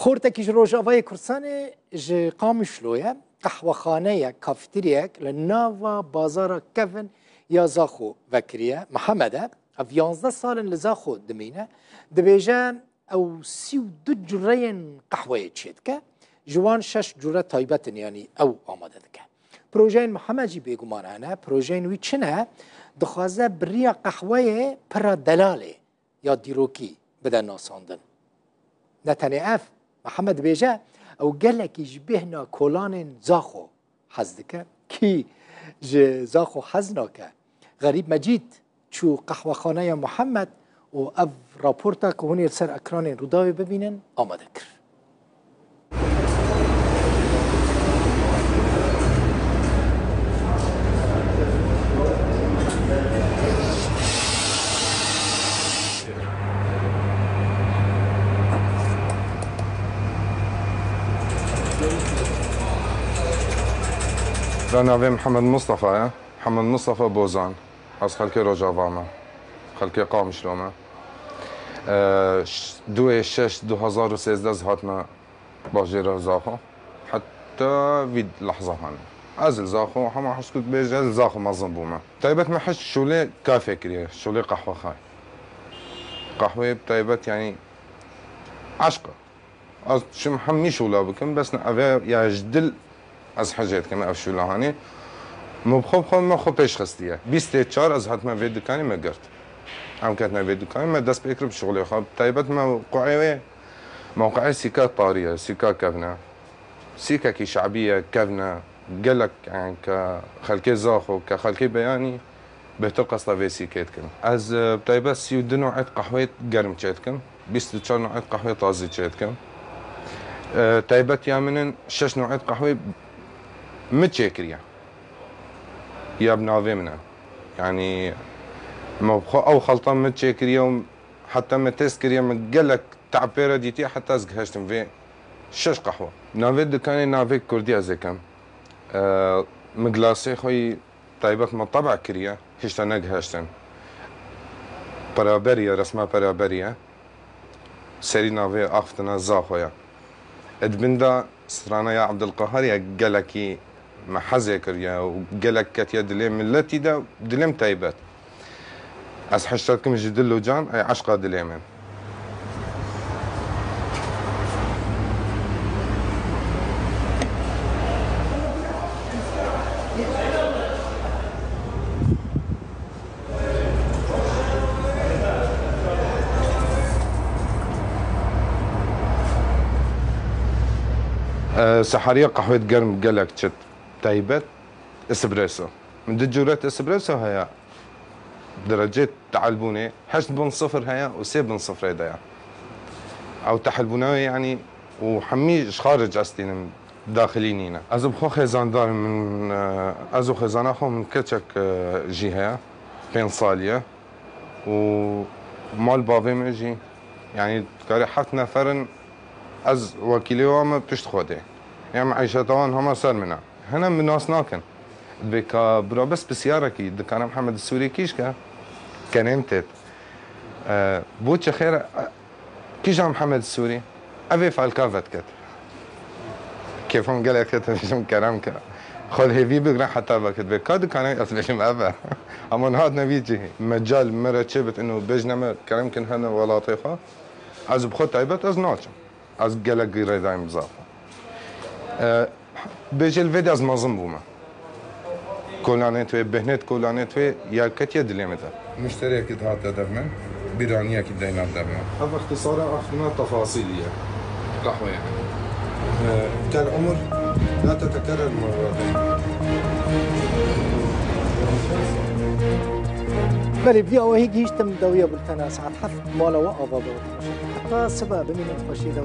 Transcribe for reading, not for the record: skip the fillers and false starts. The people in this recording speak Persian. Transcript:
خورتك روجافای کردستان ج قام شلویه قهوه خانه کافتریک لناوا بازار کفن یا زاخو وکریه محمده اف 11 سال لزاخو دمینه دبیجه او 32 جرین قهوه چید که جوان 6 جره تایبتن یعنی او آماده دکه پروژه محمد جی بگمانانه پروژه وی چنه دخوازه بریا قهوه پر دلاله یا دیروکی بدن ناساندن نتنه اف محمد بیجه او گلک جبهنا کولان زاخو حزدکه کی زاخو حزناکه غریب مجید چو قهوه خانه محمد و اف راپورتا که هونی سر اکران روداوی ببینن آماده کر أنا محمد مصطفى محمد مصطفى بوزان از خلقي رجاوامه خلقي قام شلومه 2/6/2013 هاتنا باجير زاخو حتى في لحظة هاني أزل زاخو حما حس كنت بيجي زاخو مظن بومه طيبت ما حش شولي كافي كريه شولي قهوة خاي قهوة طيبت يعني عشقة شو محمي شولا بكم بس نأفي يا جدل از حاجات كما افشو لهاني مبخوب خو ما خو پیش خستيه 24 از حتما في دكاني ما قرت عم كانت في دكاني ما دست بكرب شغلي خو طيبت موقعي سيكا طاريه سيكا كفنا سيكا كي شعبيه كفنا قالك يعني كخلكي زاخو كخلكي بياني بهتر قصه في سيكات كم از طيبت سيو نوعيه قهوه قرم تشيتكم 24 نوعيه قهوه طازه تشيتكم طيبت يامنن 6 نوعيه قهوه متشكرية يا بنافي منها يعني او خلطان متشكرية حتى متسكرية مقلك تعبيرة ديتي حتى ازقهشتم في 6 قهوة نافي دكاني نافي كردية زيكم مقلاسي خوي طيبت من طبع كرية هشتا نقهشتن برابرية رسمة برابرية سري نافي اختنا زاخويا ادبندا سرانا يا عبد القهار يا قلكي ما حذكر يا وقلك كت يد دليم ملتي دا دليم تايبات از حشتكم جدلو جان اي عشقة دليمين سحرية قهوة قرم قلك تشت تايبت اسبريسو من دجورات اسبريسو هيا درجات تعلبوني 8.0 هيا و7.0 هيدا او تحلبوناوي يعني وحمي خارج استين داخلينينا ازو بخو خزاندار من ازو خزانه خو من كتشك جي هيا بين صاليه ومال بافي مجي يعني كاري 7 نفر از وكيلي وما بتشتخوده يعني معيشتوان هما صار منا هنا من ناس ناكن بكا برا بس بسيارة كي دكان محمد السوري كيشكا كان امتت بوتش خير كيجا محمد السوري افي فالكافت كت كيفهم قال لك تفهم كلامك خذ هيفي بقرا حتى بكت بكا دكان اصبحهم افا اما نهاد نبيجي مجال مرة شبت انه بجنما كلام كن هنا ولا طيخه از بخو تايبت از ناچم از گلک گیره دایم بزافه بیشتر ویدی از مازن بومه کلانه توی بهنت کلانه توی یا کتی دلیمه ده مشتری که دهات دادم بیرانیه که دینات دادم هذا اختصار أخذنا تفاصيلية قهوة يعني كالعمر لا تتكرر مرتين بله بدي او هيك هيشتم دويه بلتنا ساعات حف مالا وقفه حتى سبب من الفشيله